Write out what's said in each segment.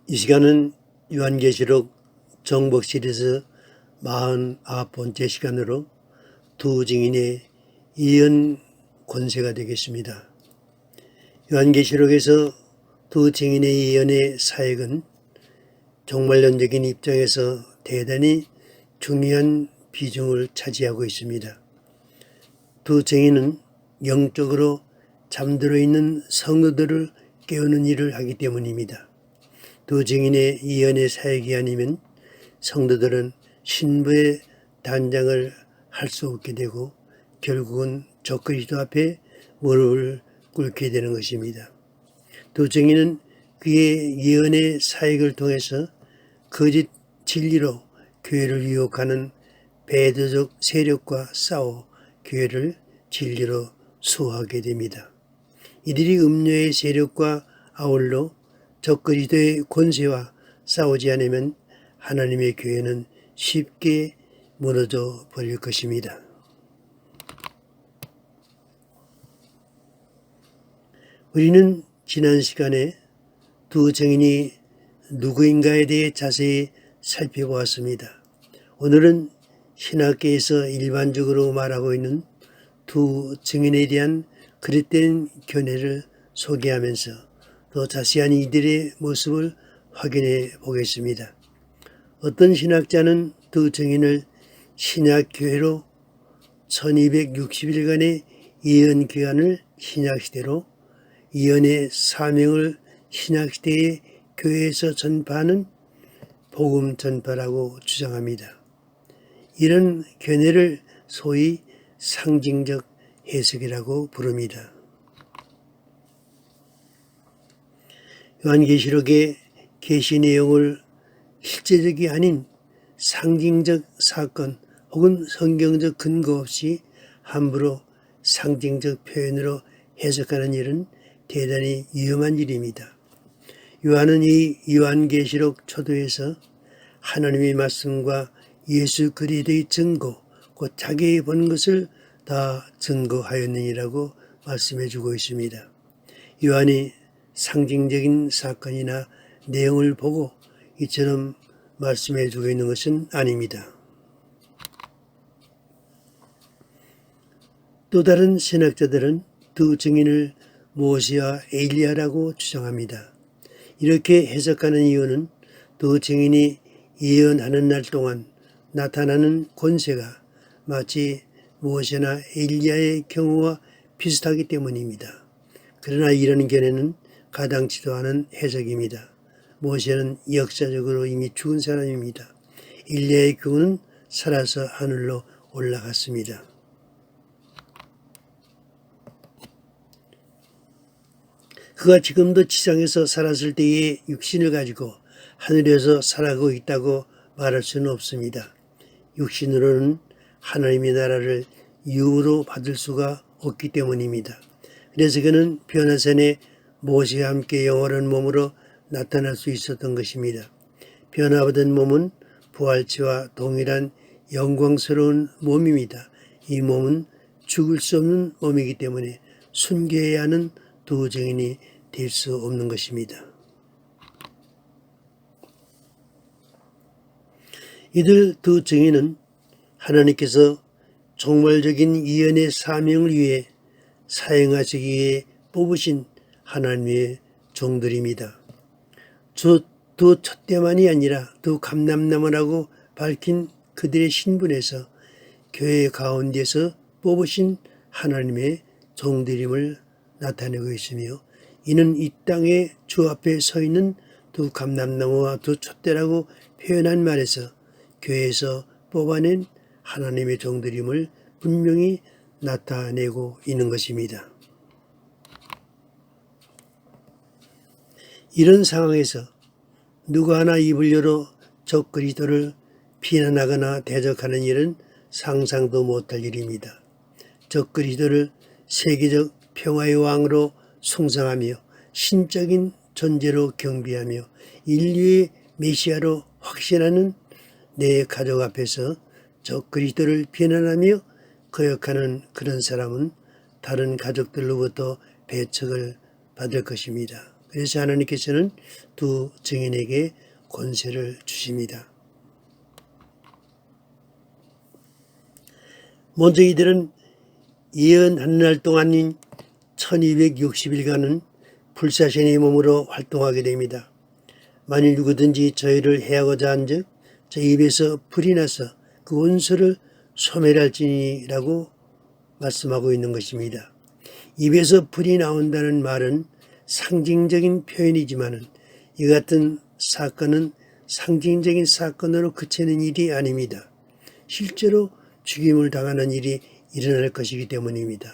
이 시간은 요한계시록 정복 시리즈 49번째 시간으로 두 증인의 예언 권세가 되겠습니다. 요한계시록에서 두 증인의 예언의 사역은 종말론적인 입장에서 대단히 중요한 비중을 차지하고 있습니다. 두 증인은 영적으로 잠들어 있는 성도들을 깨우는 일을 하기 때문입니다. 두 증인의 예언의 사역이 아니면 성도들은 신부의 단장을 할 수 없게 되고 결국은 적그리스도 앞에 무릎을 꿇게 되는 것입니다. 두 증인은 그의 예언의 사역을 통해서 거짓 진리로 교회를 유혹하는 배도적 세력과 싸워 교회를 진리로 수호하게 됩니다. 이들이 음료의 세력과 아울러 적그리스도의 권세와 싸우지 않으면 하나님의 교회는 쉽게 무너져 버릴 것입니다. 우리는 지난 시간에 두 증인이 누구인가에 대해 자세히 살펴보았습니다. 오늘은 신학계에서 일반적으로 말하고 있는 두 증인에 대한 그릇된 견해를 소개하면서 더 자세한 이들의 모습을 확인해 보겠습니다. 어떤 신학자는 두 증인을 신약교회로 1260일간의 예언 기간을 신약시대로 예언의 사명을 신약시대의 교회에서 전파하는 복음 전파라고 주장합니다. 이런 견해를 소위 상징적 해석이라고 부릅니다. 요한계시록의 계시 내용을 실제적이 아닌 상징적 사건 혹은 성경적 근거 없이 함부로 상징적 표현으로 해석하는 일은 대단히 위험한 일입니다. 요한은 이 요한계시록 초도에서 하나님의 말씀과 예수 그리스도의 증거, 곧 자기의 본 것을 다 증거하였느니라고 말씀해 주고 있습니다. 요한이 상징적인 사건이나 내용을 보고 이처럼 말씀해 주고 있는 것은 아닙니다. 또 다른 신학자들은 두 증인을 모세와 엘리야라고 주장합니다. 이렇게 해석하는 이유는 두 증인이 예언하는 날 동안 나타나는 권세가 마치 모세나 엘리야의 경우와 비슷하기 때문입니다. 그러나 이런 견해는 가당치도 않은 해석입니다. 모세는 역사적으로 이미 죽은 사람입니다. 엘리야의 경우는 살아서 하늘로 올라갔습니다. 그가 지금도 지상에서 살았을 때의 육신을 가지고 하늘에서 살아가고 있다고 말할 수는 없습니다. 육신으로는 하나님의 나라를 유으로 받을 수가 없기 때문입니다. 그래서 그는 변화산에 모세와 함께 영원한 몸으로 나타날 수 있었던 것입니다. 변화받은 몸은 부활체와 동일한 영광스러운 몸입니다. 이 몸은 죽을 수 없는 몸이기 때문에 순교해야 하는 두 증인이 될 수 없는 것입니다. 이들 두 증인은 하나님께서 종말적인 예언의 사명을 위해 사용하시기 위해 뽑으신 하나님의 종들입니다. 두 촛대만이 아니라 두 감람나무라고 밝힌 그들의 신분에서 교회 가운데서 뽑으신 하나님의 종들임을 나타내고 있으며 이는 이 땅에 주 앞에 서 있는 두 감람나무와 두 촛대라고 표현한 말에서 교회에서 뽑아낸 하나님의 종들임을 분명히 나타내고 있는 것입니다. 이런 상황에서 누구 하나 입을 열어 적그리스도를 비난하거나 대적하는 일은 상상도 못할 일입니다. 적그리스도를 세계적 평화의 왕으로 숭상하며 신적인 존재로 경배하며 인류의 메시아로 확신하는 내 가족 앞에서 적그리스도를 비난하며 거역하는 그런 사람은 다른 가족들로부터 배척을 받을 것입니다. 그래서 하나님께서는 두 증인에게 권세를 주십니다. 먼저 이들은 예언하는 날 동안인 1260일간은 불사신의 몸으로 활동하게 됩니다. 만일 누구든지 저희를 해하고자 한즉 저 입에서 불이 나서 그 원수를 소멸할지니라고 말씀하고 있는 것입니다. 입에서 불이 나온다는 말은 상징적인 표현이지만 이 같은 사건은 상징적인 사건으로 그치는 일이 아닙니다. 실제로 죽임을 당하는 일이 일어날 것이기 때문입니다.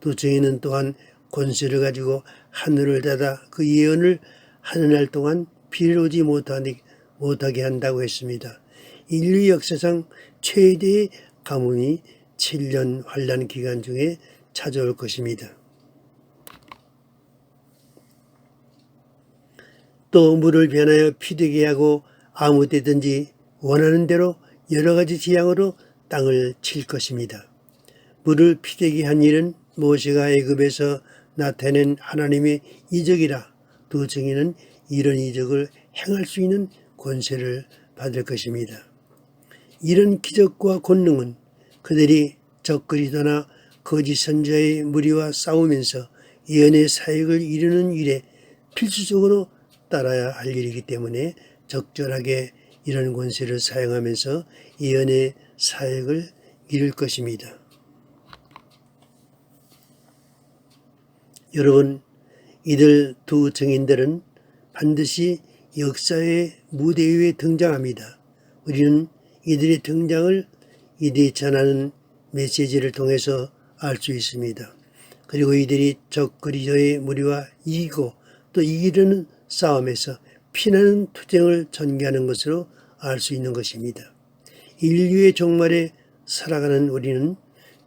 또 증인은 또한 권세를 가지고 하늘을 닫아 그 예언을 하는 날 동안 비를 오지 못하게 한다고 했습니다. 인류 역사상 최대의 가뭄이 7년 환란 기간 중에 찾아올 것입니다. 또 물을 변하여 피되게 하고 아무 때든지 원하는 대로 여러 가지 지향으로 땅을 칠 것입니다. 물을 피되게 한 일은 모세가 애굽에서 나타낸 하나님의 이적이라 두 증인은 이런 이적을 행할 수 있는 권세를 받을 것입니다. 이런 기적과 권능은 그들이 적그리스도나 거짓 선지자의 무리와 싸우면서 예언의 사역을 이루는 일에 필수적으로 따라야 할 일이기 때문에 적절하게 이런 권세를 사용하면서 예언의 사역을 이룰 것입니다. 여러분, 이들 두 증인들은 반드시 역사의 무대 위에 등장합니다. 우리는 이들의 등장을 이들이 전하는 메시지를 통해서 알 수 있습니다. 그리고 이들이 적그리스도의 무리와 이기고 또 이기려는 싸움에서 피나는 투쟁을 전개하는 것으로 알 수 있는 것입니다. 인류의 종말에 살아가는 우리는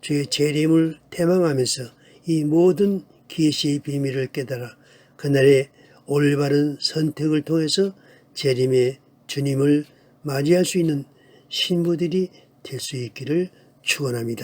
주의 재림을 대망하면서 이 모든 계시의 비밀을 깨달아 그날의 올바른 선택을 통해서 재림의 주님을 맞이할 수 있는 신부들이 될 수 있기를 축원합니다.